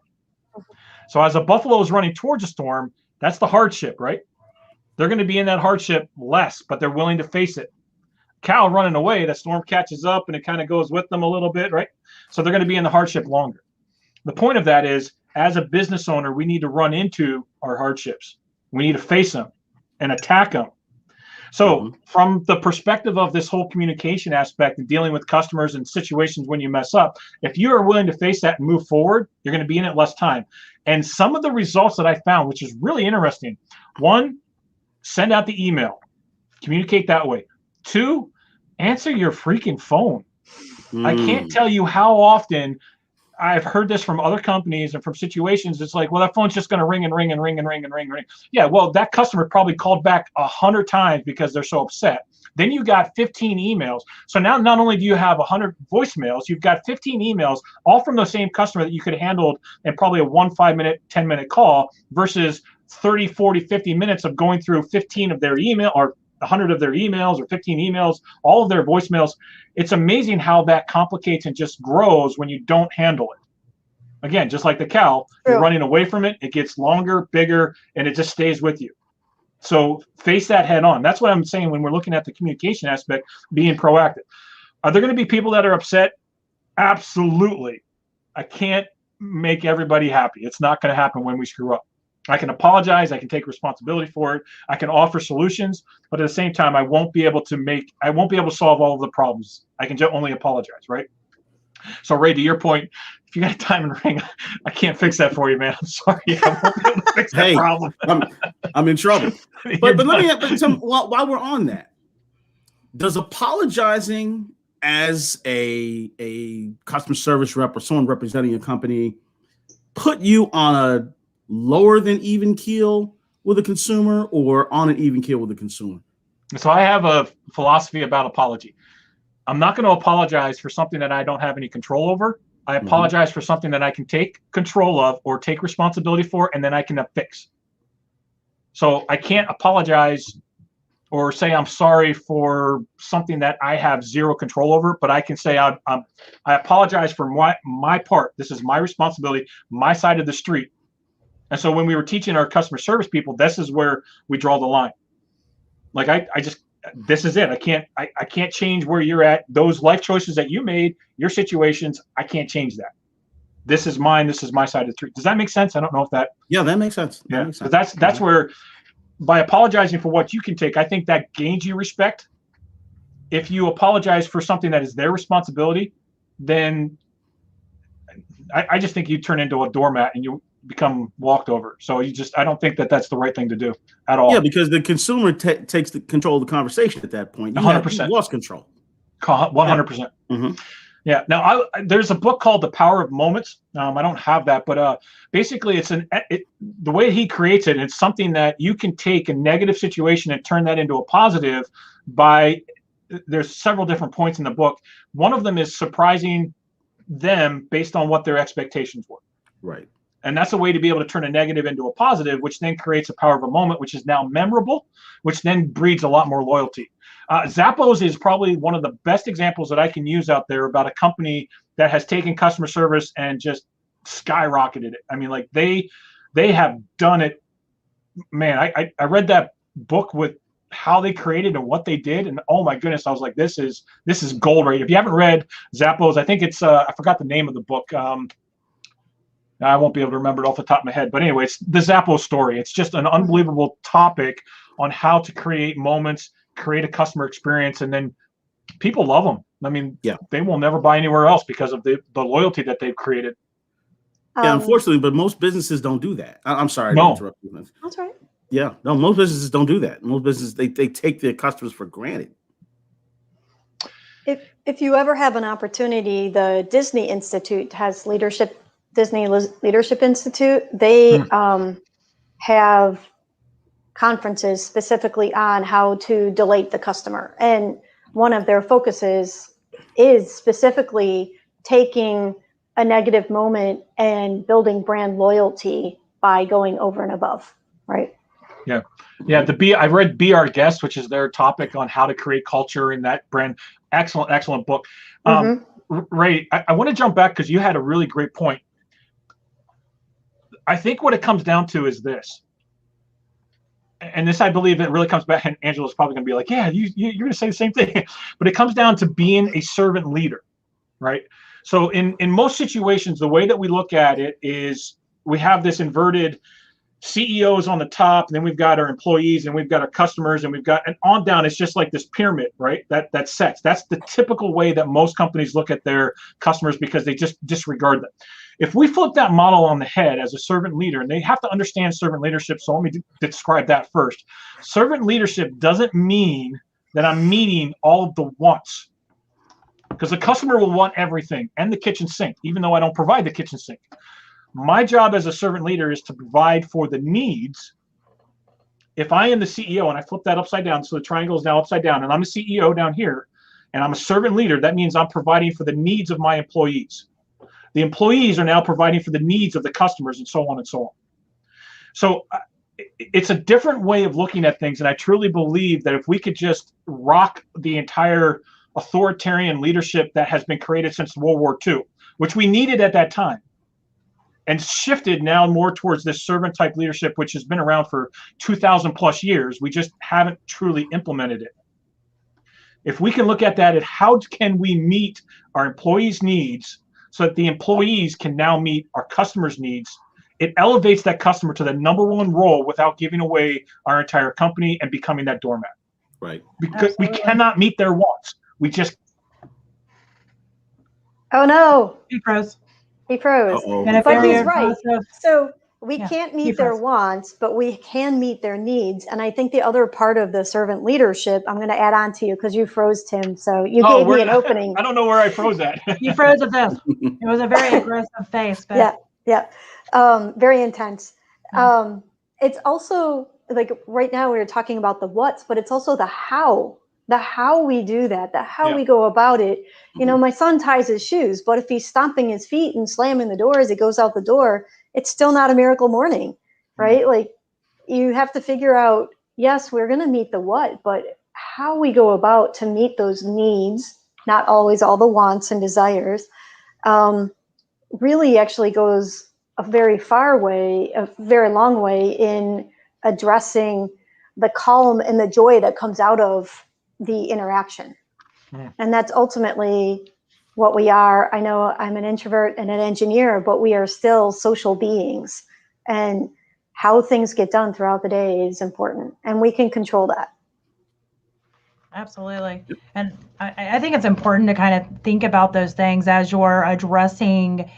So as a buffalo is running towards a storm, that's the hardship, right? They're going to be in that hardship less, but they're willing to face it. Cow running away, that storm catches up and it kind of goes with them a little bit, right? So they're going to be in the hardship longer. The point of that is, as a business owner, we need to run into our hardships. We need to face them and attack them. So from the perspective of this whole communication aspect and dealing with customers and situations when you mess up, if you are willing to face that and move forward, you're going to be in it less time. And some of the results that I found, which is really interesting, 1, send out the email, communicate that way. 2, answer your freaking phone. I can't tell you how often I've heard this from other companies and from situations. It's like, well, that phone's just going to ring and ring and ring and ring and ring and ring. Yeah, well, that customer probably called back 100 times because they're so upset. Then you got 15 emails. So now not only do you have 100 voicemails, you've got 15 emails, all from the same customer that you could have handled in probably a 5-minute, 10-minute call versus 30, 40, 50 minutes of going through 15 of their email or 100 of their emails or 15 emails, all of their voicemails. It's amazing how that complicates and just grows when you don't handle it. Again, just like the cow, you're running away from it. It gets longer, bigger, and it just stays with you. So face that head on. That's what I'm saying when we're looking at the communication aspect, being proactive. Are there going to be people that are upset? Absolutely. I can't make everybody happy. It's not going to happen when we screw up. I can apologize. I can take responsibility for it. I can offer solutions, but at the same time, I won't be able to solve all of the problems. I can only apologize, right? So Ray, to your point, if you got a diamond ring, I can't fix that for you, man. I'm sorry. I won't be able to fix that problem. I'm in trouble. But let me while we're on that, does apologizing as a customer service rep or someone representing a company put you on a lower than even keel with a consumer or on an even keel with a consumer? So I have a philosophy about apology. I'm not going to apologize for something that I don't have any control over. I apologize for something that I can take control of or take responsibility for, and then I can fix. So I can't apologize or say I'm sorry for something that I have zero control over, but I can say I apologize for my part. This is my responsibility, my side of the street. And so when we were teaching our customer service people, this is where we draw the line. Like this is it. I can't change where you're at. Those life choices that you made, your situations, I can't change that. This is mine. This is my side of the street. Does that make sense? I don't know if that. Yeah, that makes sense. Yeah, makes sense. That's where, by apologizing for what you can take, I think that gains you respect. If you apologize for something that is their responsibility, then I just think you turn into a doormat and become walked over. So I don't think that that's the right thing to do at all. Yeah, because the consumer takes the control of the conversation at that point. You 100%. lost control. 100%. Mm-hmm. Yeah. Now, there's a book called The Power of Moments. I don't have that, but basically, the way he creates it, it's something that you can take a negative situation and turn that into a positive by. There's several different points in the book. One of them is surprising them based on what their expectations were. Right. And that's a way to be able to turn a negative into a positive, which then creates a power of a moment, which is now memorable, which then breeds a lot more loyalty. Zappos is probably one of the best examples that I can use out there about a company that has taken customer service and just skyrocketed it. I mean, like they have done it. Man, I read that book with how they created and what they did, and oh my goodness, I was like, this is gold, right? If you haven't read Zappos, I think it's I forgot the name of the book. I won't be able to remember it off the top of my head, but anyway, it's the Zappos story. It's just an unbelievable topic on how to create moments, create a customer experience, and then people love them. I mean, they will never buy anywhere else because of the loyalty that they've created. Yeah, unfortunately, but most businesses don't do that. I'm sorry to interrupt you. That's right. Yeah, no, most businesses don't do that. Most businesses, they take their customers for granted. If you ever have an opportunity, the Disney Institute has Disney Leadership Institute. They have conferences specifically on how to delight the customer. And one of their focuses is specifically taking a negative moment and building brand loyalty by going over and above, right? Yeah. I read Be Our Guest, which is their topic on how to create culture in that brand. Excellent book. Ray, I want to jump back because you had a really great point. I think what it comes down to is this, and this, I believe it really comes back, and Angela's probably going to be like, yeah, you're going to say the same thing, but it comes down to being a servant leader, right? So in most situations, the way that we look at it is we have this inverted CEOs on the top, and then we've got our employees, and we've got our customers, and we've got, and on down, it's just like this pyramid, right? That sets. That's the typical way that most companies look at their customers because they just disregard them. If we flip that model on the head as a servant leader, and they have to understand servant leadership, so let me describe that first. Servant leadership doesn't mean that I'm meeting all of the wants, because the customer will want everything and the kitchen sink, even though I don't provide the kitchen sink. My job as a servant leader is to provide for the needs. If I am the CEO and I flip that upside down, so the triangle is now upside down, and I'm a CEO down here, and I'm a servant leader, that means I'm providing for the needs of my employees. The employees are now providing for the needs of the customers, and so on and so on. So it's a different way of looking at things, and I truly believe that if we could just rock the entire authoritarian leadership that has been created since World War II, which we needed at that time, and shifted now more towards this servant type leadership, which has been around for 2,000 plus years. We just haven't truly implemented it. If we can look at that, at how can we meet our employees' needs so that the employees can now meet our customers' needs, it elevates that customer to the number one role without giving away our entire company and becoming that doormat. Right. Because we cannot meet their wants. We just. Oh no. He froze. He froze. But he's right. So we can't meet their wants, but we can meet their needs. And I think the other part of the servant leadership, I'm going to add on to you because you froze, Tim. So you gave me an opening. I don't know where I froze at. You froze at this. It was a very aggressive face. But... Yeah. Very intense. It's also like right now we're talking about the what's, but it's also the how we do that, we go about it. You know, my son ties his shoes, but if he's stomping his feet and slamming the door as he goes out the door, it's still not a miracle morning, right? Like you have to figure out, yes, we're going to meet the what, but how we go about to meet those needs, not always all the wants and desires, really actually goes a very long way in addressing the calm and the joy that comes out of the interaction. And that's ultimately what we are. I know I'm an introvert and an engineer, but we are still social beings, and how things get done throughout the day is important, and we can control that. Absolutely. And I think it's important to kind of think about those things as you're addressing,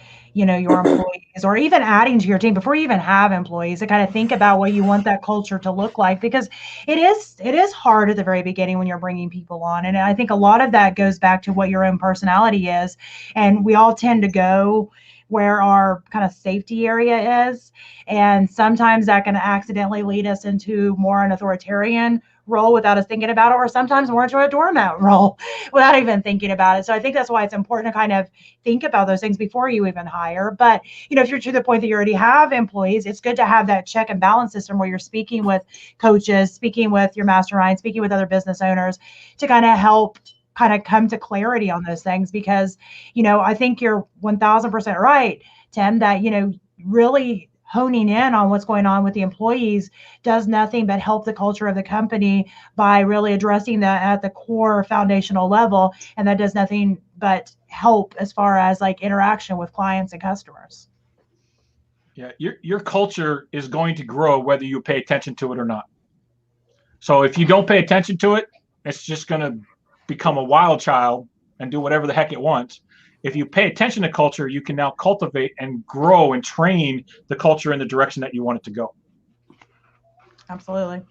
your employees, or even adding to your team before you even have employees, to kind of think about what you want that culture to look like, because it is hard at the very beginning when you're bringing people on. And I think a lot of that goes back to what your own personality is. And we all tend to go where our kind of safety area is. And sometimes that can accidentally lead us into more an authoritarian role without us thinking about it, or sometimes more into a doormat role without even thinking about it. So I think that's why it's important to kind of think about those things before you even hire. But, if you're to the point that you already have employees, it's good to have that check and balance system where you're speaking with coaches, speaking with your mastermind, speaking with other business owners to kind of help kind of come to clarity on those things. Because, I think you're 1000% right, Tim, that, really honing in on what's going on with the employees does nothing but help the culture of the company by really addressing that at the core foundational level. And that does nothing but help as far as like interaction with clients and customers. Yeah, your culture is going to grow whether you pay attention to it or not. So if you don't pay attention to it, it's just going to become a wild child and do whatever the heck it wants. If you pay attention to culture, you can now cultivate and grow and train the culture in the direction that you want it to go. Absolutely.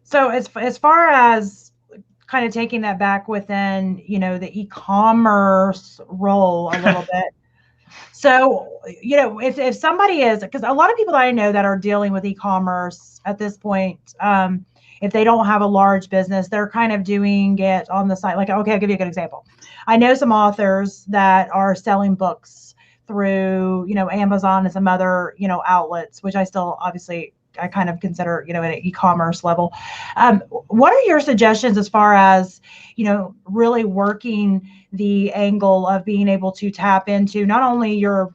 So as far as kind of taking that back within, the e-commerce role a little bit. So, if somebody is, because a lot of people that I know that are dealing with e-commerce at this point, if they don't have a large business, they're kind of doing it on the side. Like, okay, I'll give you a good example. I know some authors that are selling books through, Amazon and some other, outlets, which I still obviously I kind of consider, at an e-commerce level. What are your suggestions as far as, really working the angle of being able to tap into not only your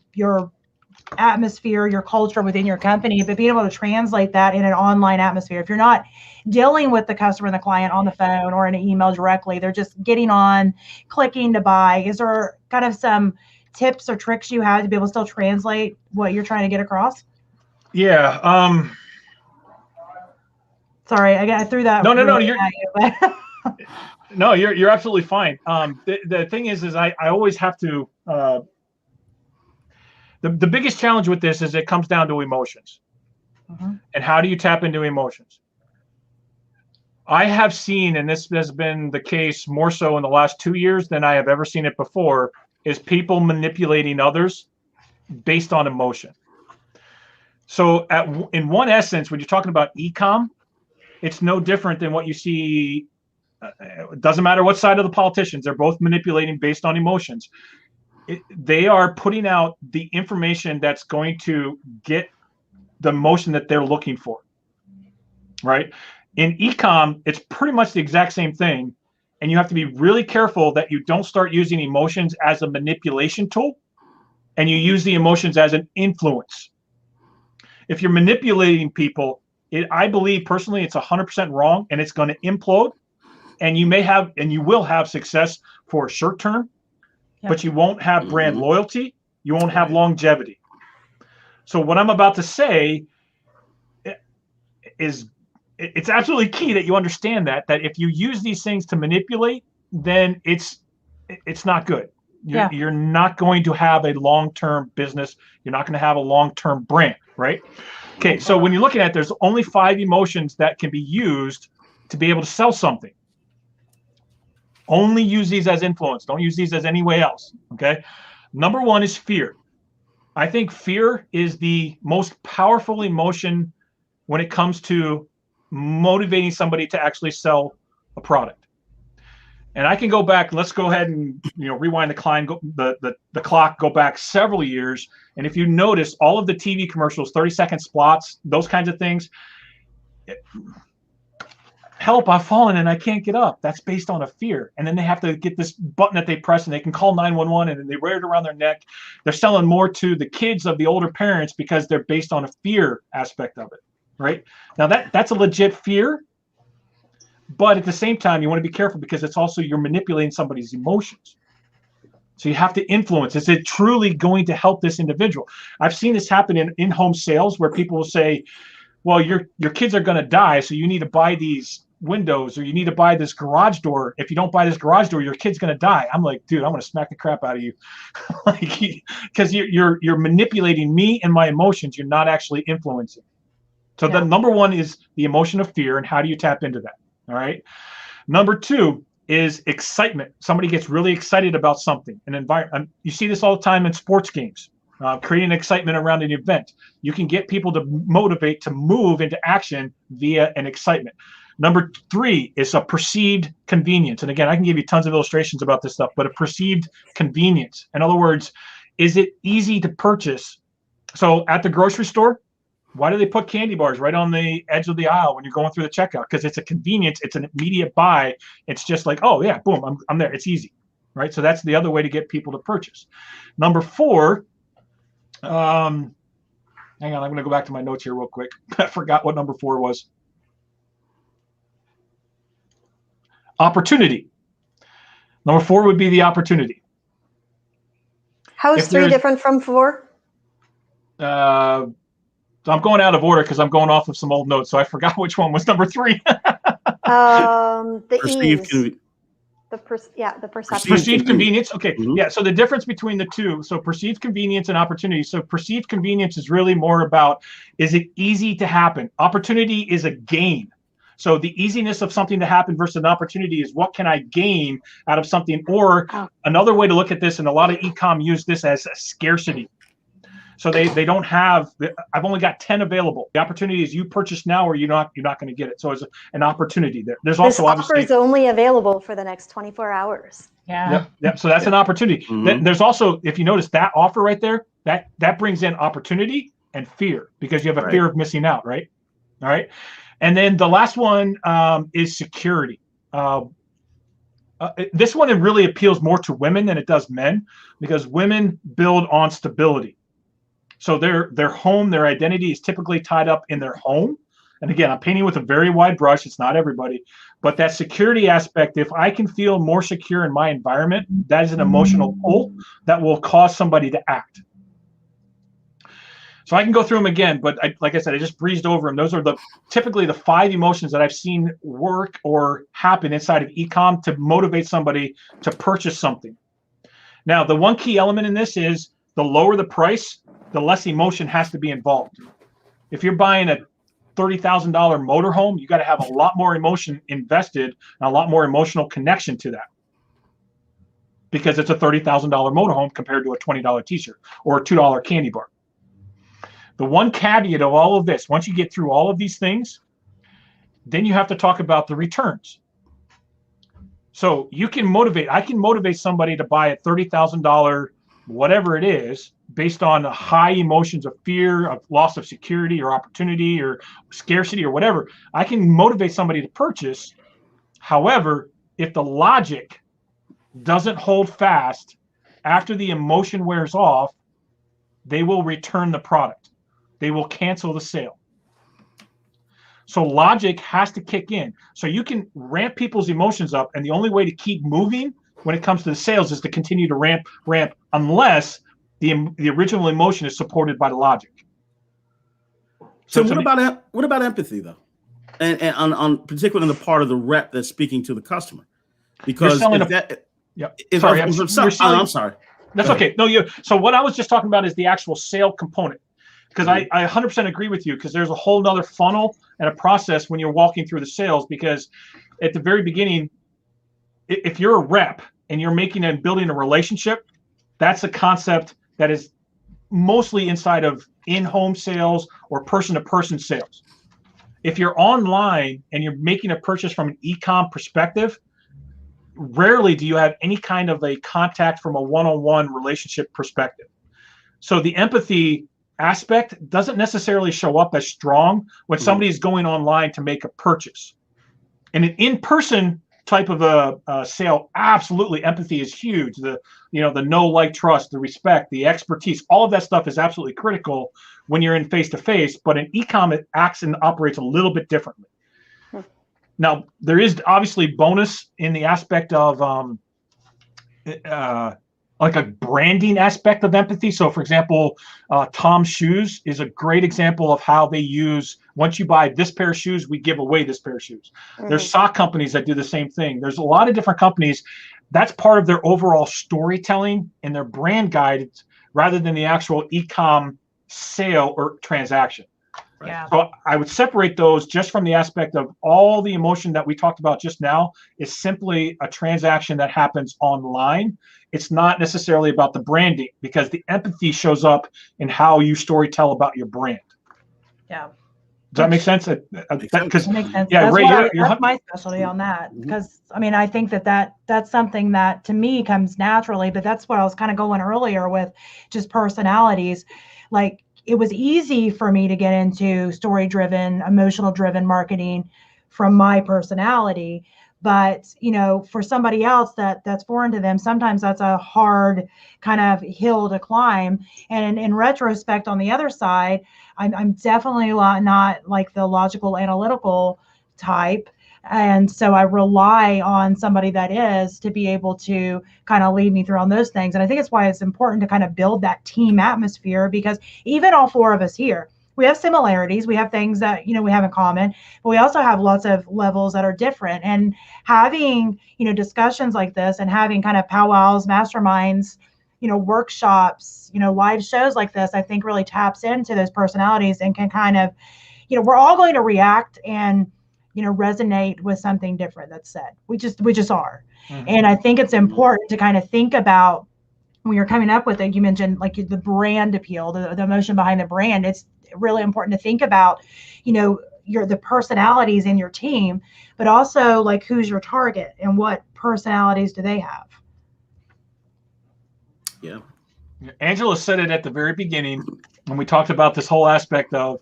atmosphere, your culture within your company, but being able to translate that in an online atmosphere? If you're not dealing with the customer and the client on the phone or in an email directly, they're just getting on, clicking to buy. Is there kind of some tips or tricks you have to be able to still translate what you're trying to get across? Yeah. Sorry, I threw that. No. No, you're absolutely fine. The thing is I always have to. The biggest challenge with this is it comes down to emotions. And how do you tap into emotions? I have seen, and this has been the case more so in the last 2 years than I have ever seen it before, is people manipulating others based on emotion. So in one essence, when you're talking about e-com, it's no different than what you see. It doesn't matter what side of the politicians, they're both manipulating based on emotions. They are putting out the information that's going to get the emotion that they're looking for, right? In e-com, it's pretty much the exact same thing. And you have to be really careful that you don't start using emotions as a manipulation tool and you use the emotions as an influence. If you're manipulating people, I believe personally it's 100% wrong, and it's going to implode. And you will have success for short term, but you won't have brand loyalty. You won't have longevity. So what I'm about to say is it's absolutely key that you understand that if you use these things to manipulate, then it's not good. You're not going to have a long-term business. You're not going to have a long-term brand, right? Okay, so when you're looking at, there's only 5 emotions that can be used to be able to sell something. Only use these as influence. Don't use these as any way else, okay? Number 1 is fear. I think fear is the most powerful emotion when it comes to motivating somebody to actually sell a product. And I can go back. Let's go ahead and rewind the clock, go back several years. And if you notice, all of the TV commercials, 30-second spots, those kinds of things. Help, I've fallen and I can't get up. That's based on a fear. And then they have to get this button that they press and they can call 911 and then they wear it around their neck. They're selling more to the kids of the older parents because they're based on a fear aspect of it, right? Now that's a legit fear, but at the same time, you want to be careful because it's also you're manipulating somebody's emotions. So you have to influence. Is it truly going to help this individual? I've seen this happen in-home sales where people will say, well, your kids are going to die, so you need to buy these windows, or you need to buy this garage door. If you don't buy this garage door, your kid's going to die. I'm like, dude, I'm going to smack the crap out of you. Because you're manipulating me and my emotions. You're not actually influencing. So the number one is the emotion of fear, and how do you tap into that? All right. Number two is excitement. Somebody gets really excited about something, an environment. You see this all the time in sports games. Creating excitement around an event. You can get people to motivate to move into action via an excitement. Number three is a perceived convenience. And again, I can give you tons of illustrations about this stuff, but a perceived convenience. In other words, is it easy to purchase? So at the grocery store, why do they put candy bars right on the edge of the aisle when you're going through the checkout? Because it's a convenience. It's an immediate buy. It's just like, oh yeah, boom, I'm there. It's easy, right? So that's the other way to get people to purchase. Number four, hang on, I'm going to go back to my notes here real quick. I forgot what number four was. Opportunity. Number four would be the opportunity. How is three different from four? So I'm going out of order because I'm going off of some old notes, so I forgot which one was number three. The Perceived ease. The perception. Perceived convenience. Okay. Mm-hmm. Yeah. So the difference between the two, so perceived convenience and opportunity. So perceived convenience is really more about, is it easy to happen? Opportunity is a gain. So the easiness of something to happen versus an opportunity is, what can I gain out of something? Or another way to look at this, and a lot of e-com use this as a scarcity. So they don't have, I've only got 10 available. The opportunity is you purchase now or you're not going to get it. So it's an opportunity there. There's also this offer is only available for the next 24 hours. Yeah. Yep. So that's an opportunity. Mm-hmm. There's also, if you notice that offer right there, that brings in opportunity and fear, because you have a fear of missing out, right? All right. And then the last one is security. This one really appeals more to women than it does men, because women build on stability. So their home, their identity is typically tied up in their home. And again, I'm painting with a very wide brush. It's not everybody, but that security aspect, if I can feel more secure in my environment, that is an emotional pull that will cause somebody to act. So I can go through them again, but like I said, I just breezed over them. Those are typically the 5 emotions that I've seen work or happen inside of e-com to motivate somebody to purchase something. Now, the one key element in this is, the lower the price, the less emotion has to be involved. If you're buying a $30,000 motorhome, you got to have a lot more emotion invested and a lot more emotional connection to that, because it's a $30,000 motorhome compared to a $20 t-shirt or a $2 candy bar. The one caveat of all of this, once you get through all of these things, then you have to talk about the returns. So I can motivate somebody to buy a $30,000 whatever it is, based on high emotions of fear, of loss of security or opportunity or scarcity or whatever. I can motivate somebody to purchase. However, if the logic doesn't hold fast after the emotion wears off, they will return the product. They will cancel the sale. So logic has to kick in. So you can ramp people's emotions up, and the only way to keep moving when it comes to the sales is to continue to ramp, unless the original emotion is supported by the logic. So what about empathy though, and on particularly in the part of the rep that's speaking to the customer, because I'm sorry. That's okay. No, so what I was just talking about is the actual sale component, because I 100% agree with you, because there's a whole nother funnel and a process when you're walking through the sales, because at the very beginning, if you're a rep and you're making and building a relationship, that's a concept that is mostly inside of in-home sales or person-to-person sales. If you're online and you're making a purchase from an e-com perspective, rarely do you have any kind of a contact from a one-on-one relationship perspective. So the empathy aspect doesn't necessarily show up as strong when somebody is going online to make a purchase. In an in-person type of a sale, absolutely, empathy is huge. The know, like, trust, the respect, the expertise, all of that stuff is absolutely critical when you're in face-to-face. But in e-com, it acts and operates a little bit differently. Now, there is obviously bonus in the aspect of like a branding aspect of empathy. So for example, Tom's Shoes is a great example of how they use, once you buy this pair of shoes, we give away this pair of shoes. There's sock companies that do the same thing. There's a lot of different companies. That's part of their overall storytelling and their brand guides rather than the actual e-com sale or transaction. Yeah. So I would separate those just from the aspect of all the emotion that we talked about just now is simply a transaction that happens online. It's not necessarily about the branding, because the empathy shows up in how you storytell about your brand. Yeah. Does that make sense? That makes sense. Yeah, that's Ray, that's my specialty on that, because I mean, I think that's something that to me comes naturally, but that's what I was kind of going earlier with just personalities. Like, it was easy for me to get into story-driven, emotional-driven marketing from my personality. But, you know, for somebody else that's foreign to them, sometimes that's a hard kind of hill to climb. And in retrospect, on the other side, I'm definitely not like the logical, analytical type. And so I rely on somebody that is to be able to kind of lead me through on those things. And I think it's why it's important to kind of build that team atmosphere, because even all four of us here, we have similarities. We have things that, you know, we have in common, but we also have lots of levels that are different. And having, you know, discussions like this and having kind of powwows, masterminds, you know, workshops, you know, live shows like this, I think really taps into those personalities and can kind of, you know, we're all going to react and, you know, resonate with something different that's said. We just are. And I think it's important to kind of think about when you're coming up with it. You mentioned like the brand appeal, the emotion behind the brand. It's really important to think about, you know, the personalities in your team, but also like who's your target and what personalities do they have? Yeah. Angela said it at the very beginning when we talked about this whole aspect of,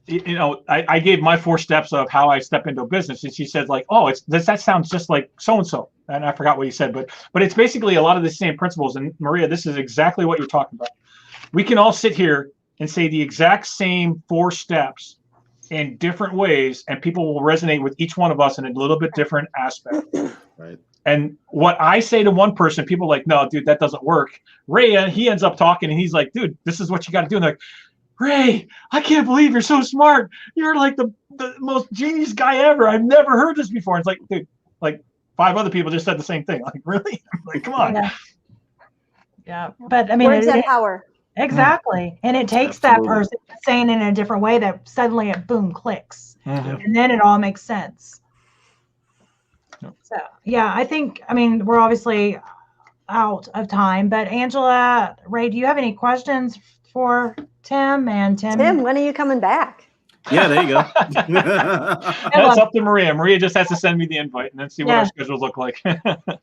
you know, I gave my 4 steps of how I step into a business, and she said like, oh, that sounds just like so-and-so. And I forgot what you said, but it's basically a lot of the same principles. And Maria, this is exactly what you're talking about. We can all sit here and say the exact same 4 steps in different ways, and people will resonate with each one of us in a little bit different aspect. Right. And what I say to one person, people are like, no, dude, that doesn't work. Ray, he ends up talking and he's like, dude, this is what you got to do. And they're like, Ray, I can't believe you're so smart. You're like the most genius guy ever. I've never heard this before. It's like, dude, like 5 other people just said the same thing. Like, really? Like, come on. Yeah. But I mean, words have power. Exactly. And it takes that person saying it in a different way that suddenly it boom clicks. And then it all makes sense. So, yeah, I think, I mean, we're obviously out of time, but Angela, Ray, do you have any questions for Tim? And Tim, when are you coming back? Yeah, there you go. That's up to Maria. Maria just has to send me the invite and then see what our schedules look like.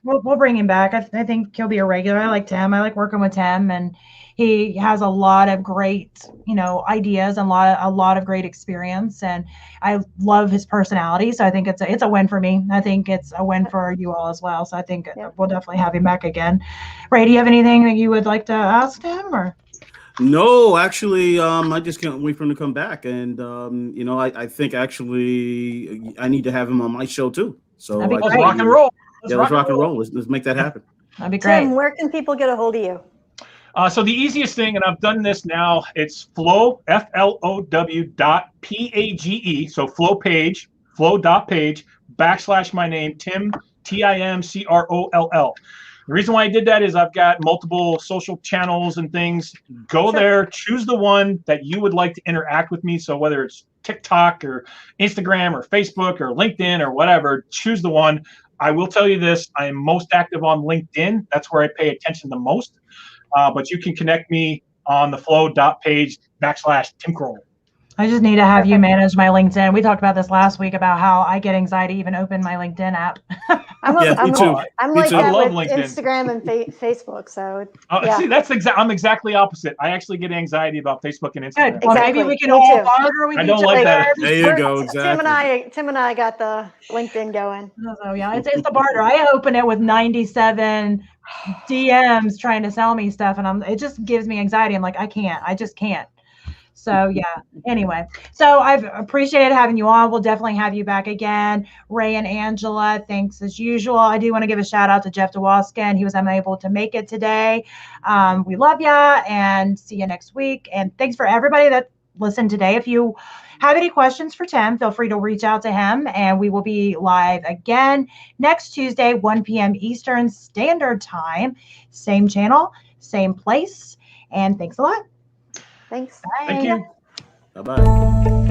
We'll bring him back. I think he'll be a regular. I like Tim. I like working with Tim, and he has a lot of great, you know, ideas and a lot of great experience. And I love his personality. So I think it's a win for me. I think it's a win for you all as well. So I think we'll definitely have him back again. Ray, do you have anything that you would like to ask him or? No, actually, I just can't wait for him to come back. And, you know, I think actually I need to have him on my show too. So let's rock and roll. Let's rock and roll. Let's make that happen. That'd be great. Tim, where can people get a hold of you? So the easiest thing, and I've done this now, it's flow, FLOW.PAGE. So flow.page, / my name, Tim, TIMCROLL. The reason why I did that is I've got multiple social channels and things. Go there, choose the one that you would like to interact with me. So whether it's TikTok or Instagram or Facebook or LinkedIn or whatever, choose the one. I will tell you this, I am most active on LinkedIn. That's where I pay attention the most. But you can connect me on the flow.page / Tim Croll. I just need to have you manage my LinkedIn. We talked about this last week about how I get anxiety even open my LinkedIn app. I'm like that with LinkedIn. Instagram and Facebook. So see, I'm exactly opposite. I actually get anxiety about Facebook and Instagram. Good. Well, maybe we can all barter with each other. I don't like that. There you go. Exactly. Tim and I got the LinkedIn going. So yeah, it's the barter. I open it with 97 DMs trying to sell me stuff, and it just gives me anxiety. I'm like, I just can't. So yeah, anyway, so I've appreciated having you on. We'll definitely have you back again. Ray and Angela, thanks as usual. I do want to give a shout out to Jeff DeWaskin. He was unable to make it today. We love ya and see you next week. And thanks for everybody that listened today. If you have any questions for Tim, feel free to reach out to him, and we will be live again next Tuesday, 1 p.m. Eastern Standard Time. Same channel, same place. And thanks a lot. Thanks. Bye. Thank you. Bye-bye.